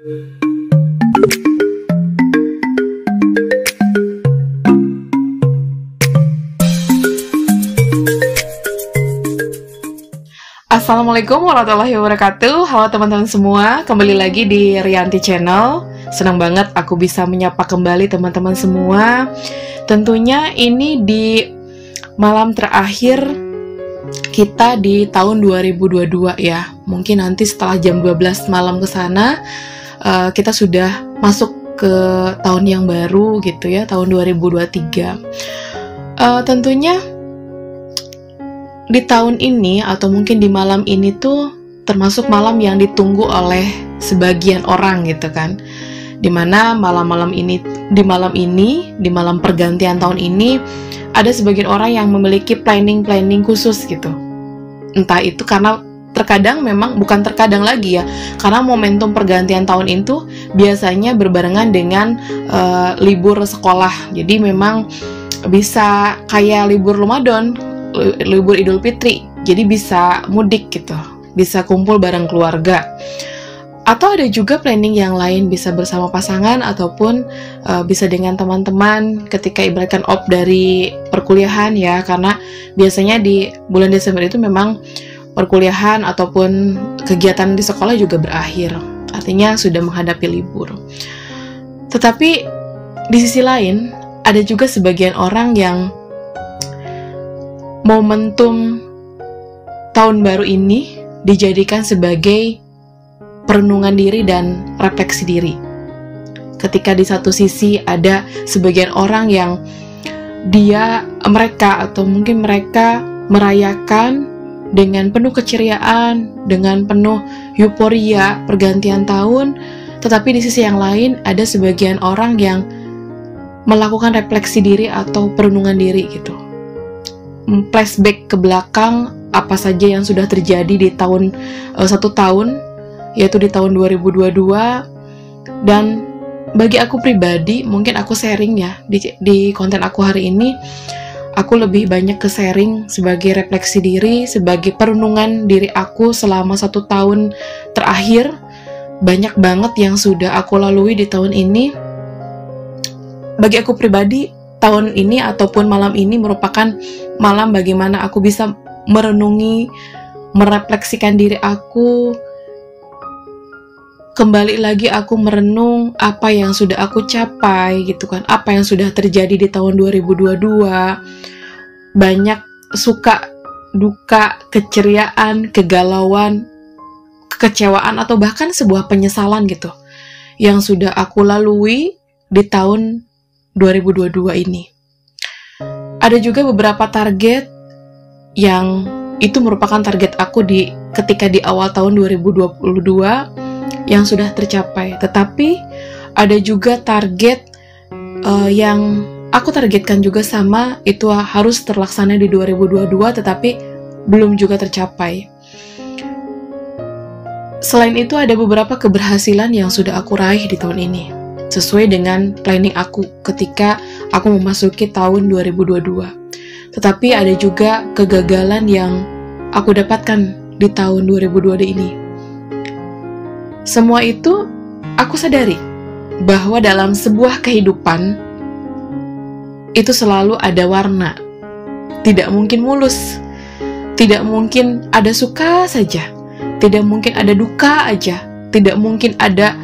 Assalamualaikum warahmatullahi wabarakatuh. Halo teman-teman semua, kembali lagi di Rianti Channel. Senang banget aku bisa menyapa kembali teman-teman semua. Tentunya ini di malam terakhir kita di tahun 2022 ya. Mungkin nanti setelah jam 12 malam ke sana kita sudah masuk ke tahun yang baru gitu ya, tahun 2023. Tentunya di tahun ini atau mungkin di malam ini tuh termasuk malam yang ditunggu oleh sebagian orang gitu kan. Dimana di malam pergantian tahun ini ada sebagian orang yang memiliki planning khusus gitu. Entah itu karena terkadang memang bukan terkadang lagi ya, karena momentum pergantian tahun itu biasanya berbarengan dengan libur sekolah. Jadi memang bisa kayak libur Ramadan, libur Idul Fitri, jadi bisa mudik gitu, bisa kumpul bareng keluarga. Atau ada juga planning yang lain, bisa bersama pasangan ataupun bisa dengan teman-teman ketika ibaratkan off dari perkuliahan ya, karena biasanya di bulan Desember itu memang perkuliahan ataupun kegiatan di sekolah juga berakhir, artinya sudah menghadapi libur. Tetapi di sisi lain ada juga sebagian orang yang momentum tahun baru ini dijadikan sebagai perenungan diri dan refleksi diri. Ketika di satu sisi ada sebagian orang yang mereka merayakan dengan penuh keceriaan, dengan penuh euforia pergantian tahun, tetapi di sisi yang lain ada sebagian orang yang melakukan refleksi diri atau perenungan diri gitu. Flashback ke belakang apa saja yang sudah terjadi di satu tahun, yaitu di tahun 2022. Dan bagi aku pribadi, mungkin aku sharing ya di konten aku hari ini, aku lebih banyak ke sharing sebagai refleksi diri, sebagai perenungan diri aku selama 1 tahun terakhir. Banyak banget yang sudah aku lalui di tahun ini. Bagi aku pribadi, tahun ini ataupun malam ini merupakan malam bagaimana aku bisa merenungi, merefleksikan diri aku. Kembali lagi aku merenung apa yang sudah aku capai gitu kan, apa yang sudah terjadi di tahun 2022. Banyak suka, duka, keceriaan, kegalauan, kekecewaan atau bahkan sebuah penyesalan gitu yang sudah aku lalui di tahun 2022 ini. Ada juga beberapa target yang itu merupakan target aku ketika di awal tahun 2022 yang sudah tercapai. Tetapi ada juga target yang aku targetkan juga sama, itu harus terlaksana di 2022 tetapi belum juga tercapai. Selain itu ada beberapa keberhasilan yang sudah aku raih di tahun ini sesuai dengan planning aku ketika aku memasuki tahun 2022. Tetapi ada juga kegagalan yang aku dapatkan di tahun 2022 ini. Semua itu aku sadari bahwa dalam sebuah kehidupan itu selalu ada warna. Tidak mungkin mulus. Tidak mungkin ada suka saja. Tidak mungkin ada duka aja. Tidak mungkin ada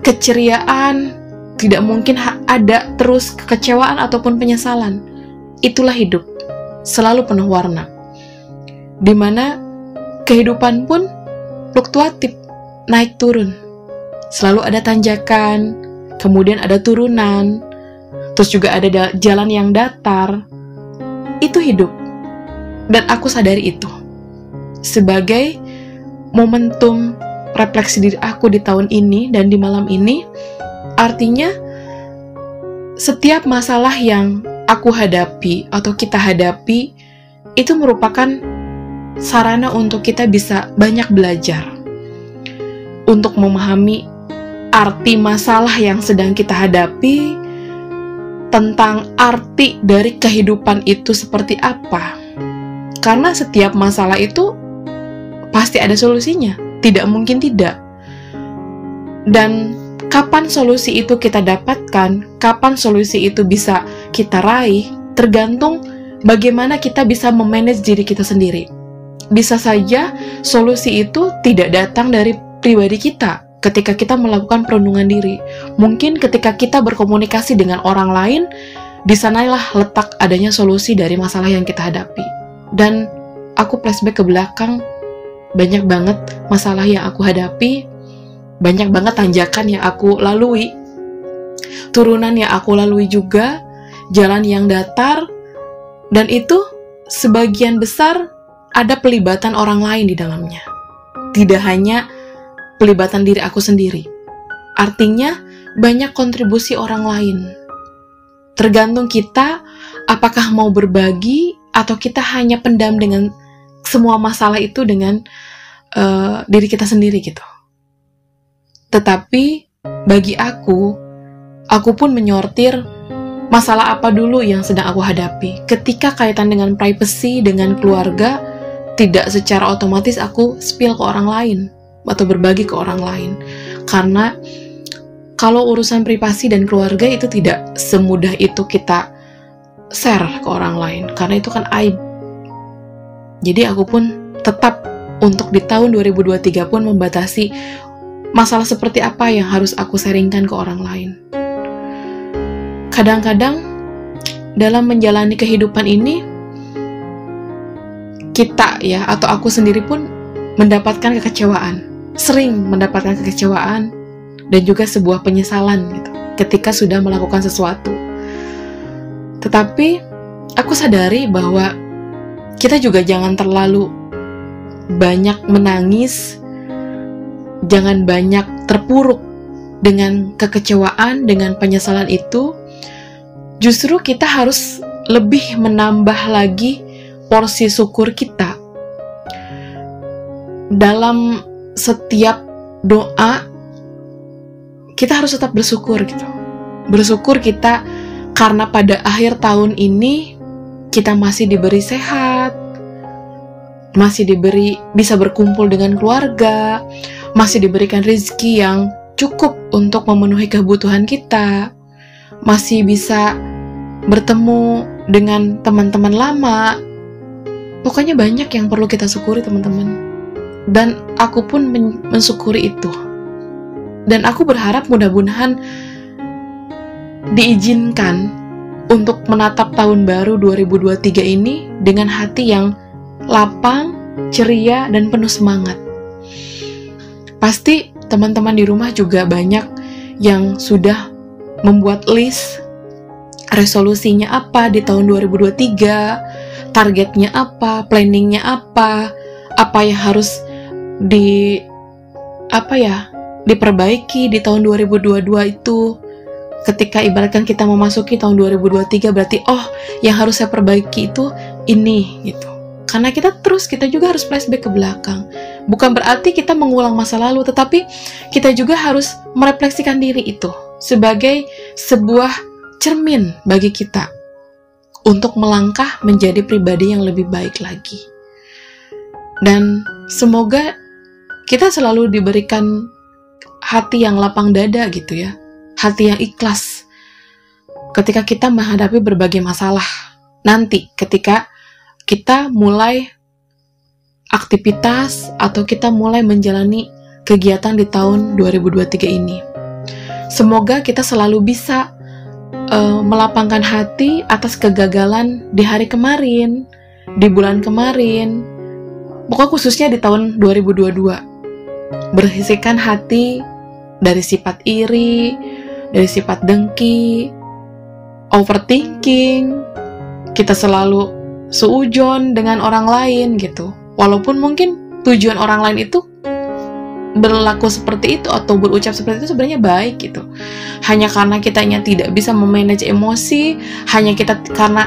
keceriaan. Tidak mungkin ada terus kekecewaan ataupun penyesalan. Itulah hidup. Selalu penuh warna. Dimana kehidupan pun fluktuatif, naik turun. Selalu ada tanjakan, kemudian ada turunan, terus juga ada jalan yang datar. Itu hidup. Dan aku sadari itu sebagai momentum refleksi diri aku di tahun ini dan di malam ini. Artinya setiap masalah yang aku hadapi atau kita hadapi itu merupakan sarana untuk kita bisa banyak belajar untuk memahami arti masalah yang sedang kita hadapi, tentang arti dari kehidupan itu seperti apa. Karena setiap masalah itu pasti ada solusinya, tidak mungkin tidak. Dan kapan solusi itu kita dapatkan, kapan solusi itu bisa kita raih, tergantung bagaimana kita bisa memanage diri kita sendiri. Bisa saja solusi itu tidak datang dari pribadi kita ketika kita melakukan perundungan diri. Mungkin ketika kita berkomunikasi dengan orang lain, di sanalah letak adanya solusi dari masalah yang kita hadapi. Dan aku flashback ke belakang, banyak banget masalah yang aku hadapi, banyak banget tanjakan yang aku lalui, turunan yang aku lalui juga, jalan yang datar, dan itu sebagian besar ada pelibatan orang lain di dalamnya. Tidak hanya pelibatan diri aku sendiri. Artinya, banyak kontribusi orang lain. Tergantung kita, apakah mau berbagi, atau kita hanya pendam dengan semua masalah itu dengan diri kita sendiri gitu. Tetapi, bagi aku pun menyortir masalah apa dulu yang sedang aku hadapi. Ketika kaitan dengan privacy, dengan keluarga, tidak secara otomatis aku spill ke orang lain atau berbagi ke orang lain. Karena kalau urusan privasi dan keluarga itu tidak semudah itu kita share ke orang lain, karena itu kan aib. Jadi aku pun tetap untuk di tahun 2023 pun membatasi masalah seperti apa yang harus aku sharingkan ke orang lain. Kadang-kadang dalam menjalani kehidupan ini, kita ya, atau aku sendiri pun mendapatkan kekecewaan, sering mendapatkan kekecewaan dan juga sebuah penyesalan gitu, ketika sudah melakukan sesuatu. Tetapi aku sadari bahwa kita juga jangan terlalu banyak menangis, jangan banyak terpuruk dengan kekecewaan, dengan penyesalan itu. Justru kita harus lebih menambah lagi porsi syukur kita. Dalam setiap doa, kita harus tetap bersyukur gitu. Bersyukur kita karena pada akhir tahun ini kita masih diberi sehat, masih diberi bisa berkumpul dengan keluarga, masih diberikan rezeki yang cukup untuk memenuhi kebutuhan kita, masih bisa bertemu dengan teman-teman lama. Pokoknya banyak yang perlu kita syukuri, teman-teman. Dan aku pun mensyukuri itu. Dan aku berharap mudah-mudahan diizinkan untuk menatap tahun baru 2023 ini dengan hati yang lapang, ceria, dan penuh semangat. Pasti teman-teman di rumah juga banyak yang sudah membuat list resolusinya apa di tahun 2023, targetnya apa, planningnya apa yang harus diperbaiki di tahun 2022 itu. Ketika ibaratkan kita memasuki tahun 2023, berarti yang harus saya perbaiki itu ini gitu. Karena kita juga harus flashback ke belakang. Bukan berarti kita mengulang masa lalu, tetapi kita juga harus merefleksikan diri itu sebagai sebuah cermin bagi kita untuk melangkah menjadi pribadi yang lebih baik lagi. Dan semoga kita selalu diberikan hati yang lapang dada gitu ya, hati yang ikhlas ketika kita menghadapi berbagai masalah. Nanti ketika kita mulai aktivitas atau kita mulai menjalani kegiatan di tahun 2023 ini, semoga kita selalu bisa melapangkan hati atas kegagalan di hari kemarin, di bulan kemarin, pokoknya khususnya di tahun 2022. Bersihkan hati dari sifat iri, dari sifat dengki, overthinking. Kita selalu seujon dengan orang lain gitu. Walaupun mungkin tujuan orang lain itu berlaku seperti itu atau berucap seperti itu sebenarnya baik gitu. Hanya karena kitanya tidak bisa memanage emosi, hanya karena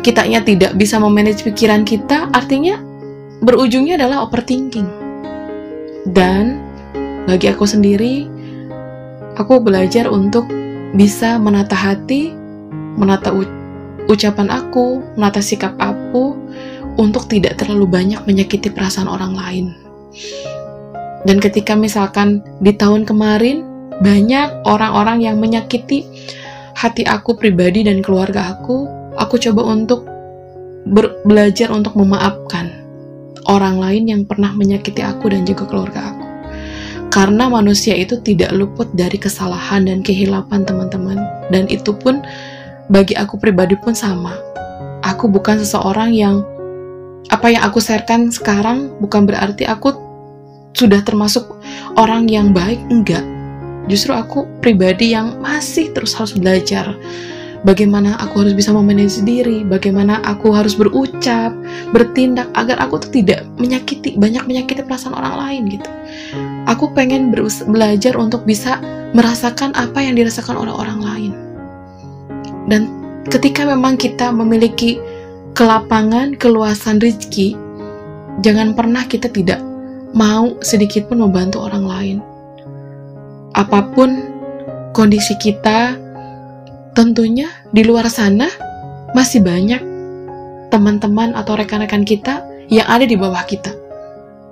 kitanya tidak bisa memanage pikiran kita, artinya berujungnya adalah overthinking. Dan bagi aku sendiri, aku belajar untuk bisa menata hati, menata ucapan aku, menata sikap aku, untuk tidak terlalu banyak menyakiti perasaan orang lain. Dan ketika misalkan di tahun kemarin banyak orang-orang yang menyakiti hati aku pribadi dan keluarga aku coba untuk belajar untuk memaafkan orang lain yang pernah menyakiti aku dan juga keluarga aku. Karena manusia itu tidak luput dari kesalahan dan kehilapan, teman-teman. Dan itu pun bagi aku pribadi pun sama. Aku bukan seseorang yang apa yang aku sharekan sekarang bukan berarti aku sudah termasuk orang yang baik, enggak. Justru aku pribadi yang masih terus harus belajar bagaimana aku harus bisa memanage diri, bagaimana aku harus berucap, bertindak agar aku tuh tidak menyakiti perasaan orang lain gitu. Aku pengen belajar untuk bisa merasakan apa yang dirasakan oleh orang lain. Dan ketika memang kita memiliki kelapangan, keluasan rezeki, jangan pernah kita tidak mau sedikit pun membantu orang lain. Apapun kondisi kita, tentunya di luar sana masih banyak teman-teman atau rekan-rekan kita yang ada di bawah kita.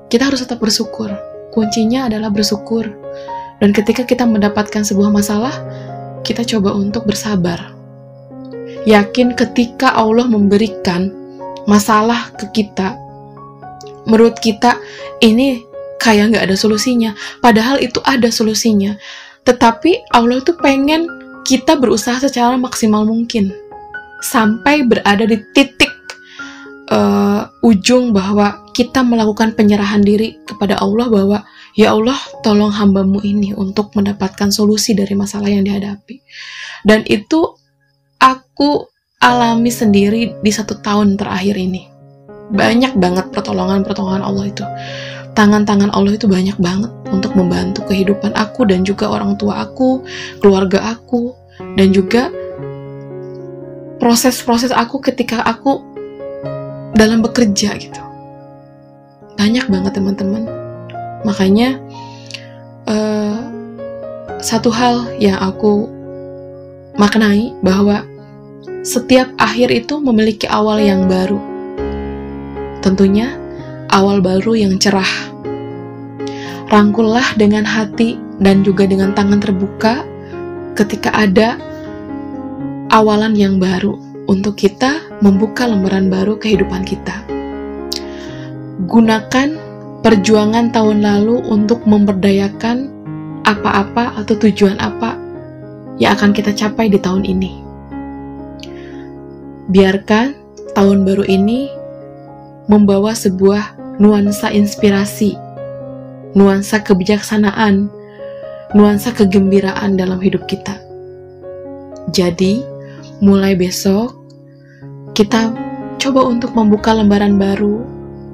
Kita harus tetap bersyukur. Kuncinya adalah bersyukur. Dan ketika kita mendapatkan sebuah masalah, kita coba untuk bersabar. Yakin ketika Allah memberikan masalah ke kita, menurut kita ini kayak nggak ada solusinya, padahal itu ada solusinya. Tetapi Allah tuh pengen kita berusaha secara maksimal mungkin sampai berada di titik ujung bahwa kita melakukan penyerahan diri kepada Allah, bahwa ya Allah, tolong hambamu ini untuk mendapatkan solusi dari masalah yang dihadapi. Dan itu aku alami sendiri di 1 tahun terakhir ini. Banyak banget pertolongan Allah itu. Tangan-tangan Allah itu banyak banget untuk membantu kehidupan aku dan juga orang tua aku, keluarga aku, dan juga proses-proses aku ketika aku dalam bekerja gitu. Banyak banget, teman-teman. Makanya satu hal yang aku maknai bahwa setiap akhir itu memiliki awal yang baru. Tentunya awal baru yang cerah. Rangkullah dengan hati dan juga dengan tangan terbuka ketika ada awalan yang baru untuk kita membuka lembaran baru kehidupan kita. Gunakan perjuangan tahun lalu untuk memberdayakan apa-apa atau tujuan apa yang akan kita capai di tahun ini. Biarkan tahun baru ini membawa sebuah nuansa inspirasi, nuansa kebijaksanaan, nuansa kegembiraan dalam hidup kita. Jadi, mulai besok, kita coba untuk membuka lembaran baru,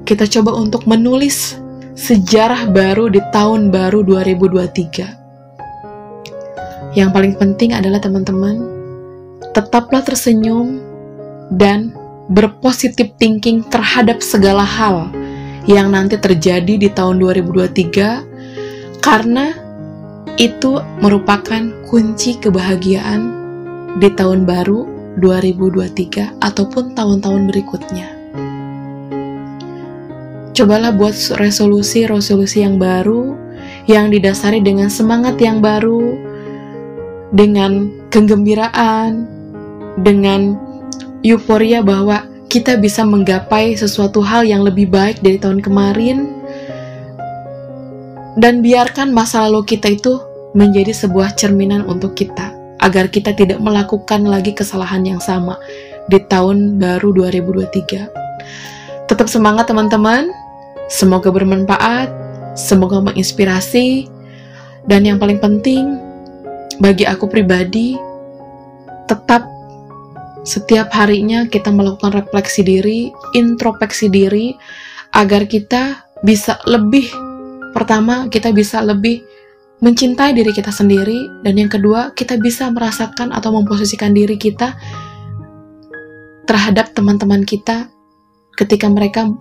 kita coba untuk menulis sejarah baru di tahun baru 2023. Yang paling penting adalah teman-teman, tetaplah tersenyum dan berpositif thinking terhadap segala hal yang nanti terjadi di tahun 2023, karena itu merupakan kunci kebahagiaan di tahun baru 2023 ataupun tahun-tahun berikutnya. Cobalah buat resolusi yang baru, yang didasari dengan semangat yang baru, dengan kegembiraan, dengan euforia bahwa kita bisa menggapai sesuatu hal yang lebih baik dari tahun kemarin. Dan biarkan masa lalu kita itu menjadi sebuah cerminan untuk kita, agar kita tidak melakukan lagi kesalahan yang sama di tahun baru 2023. Tetap semangat, teman-teman. Semoga bermanfaat, semoga menginspirasi, dan yang paling penting bagi aku pribadi, tetap setiap harinya kita melakukan refleksi diri, introspeksi diri, agar kita bisa lebih, pertama kita bisa lebih mencintai diri kita sendiri, dan yang kedua kita bisa merasakan atau memposisikan diri kita terhadap teman-teman kita ketika mereka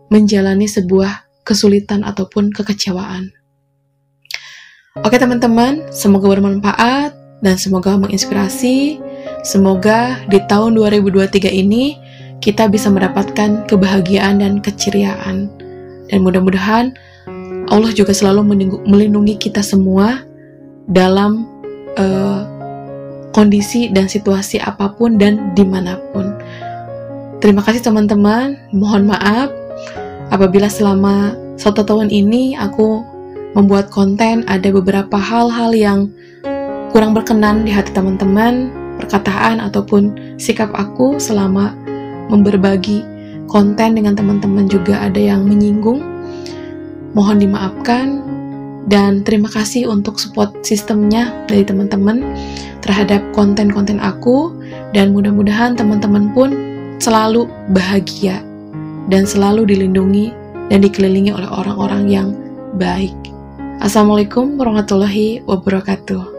menjalani sebuah kesulitan ataupun kekecewaan. Oke teman-teman, semoga bermanfaat dan semoga menginspirasi. Semoga di tahun 2023 ini kita bisa mendapatkan kebahagiaan dan keceriaan. Dan mudah-mudahan Allah juga selalu melindungi kita semua dalam kondisi dan situasi apapun dan dimanapun. Terima kasih teman-teman, mohon maaf apabila selama 1 tahun ini aku membuat konten ada beberapa hal-hal yang kurang berkenan di hati teman-teman, perkataan ataupun sikap aku selama berbagi konten dengan teman-teman juga ada yang menyinggung. Mohon dimaafkan dan terima kasih untuk support sistemnya dari teman-teman terhadap konten-konten aku, dan mudah-mudahan teman-teman pun selalu bahagia dan selalu dilindungi dan dikelilingi oleh orang-orang yang baik. Assalamualaikum warahmatullahi wabarakatuh.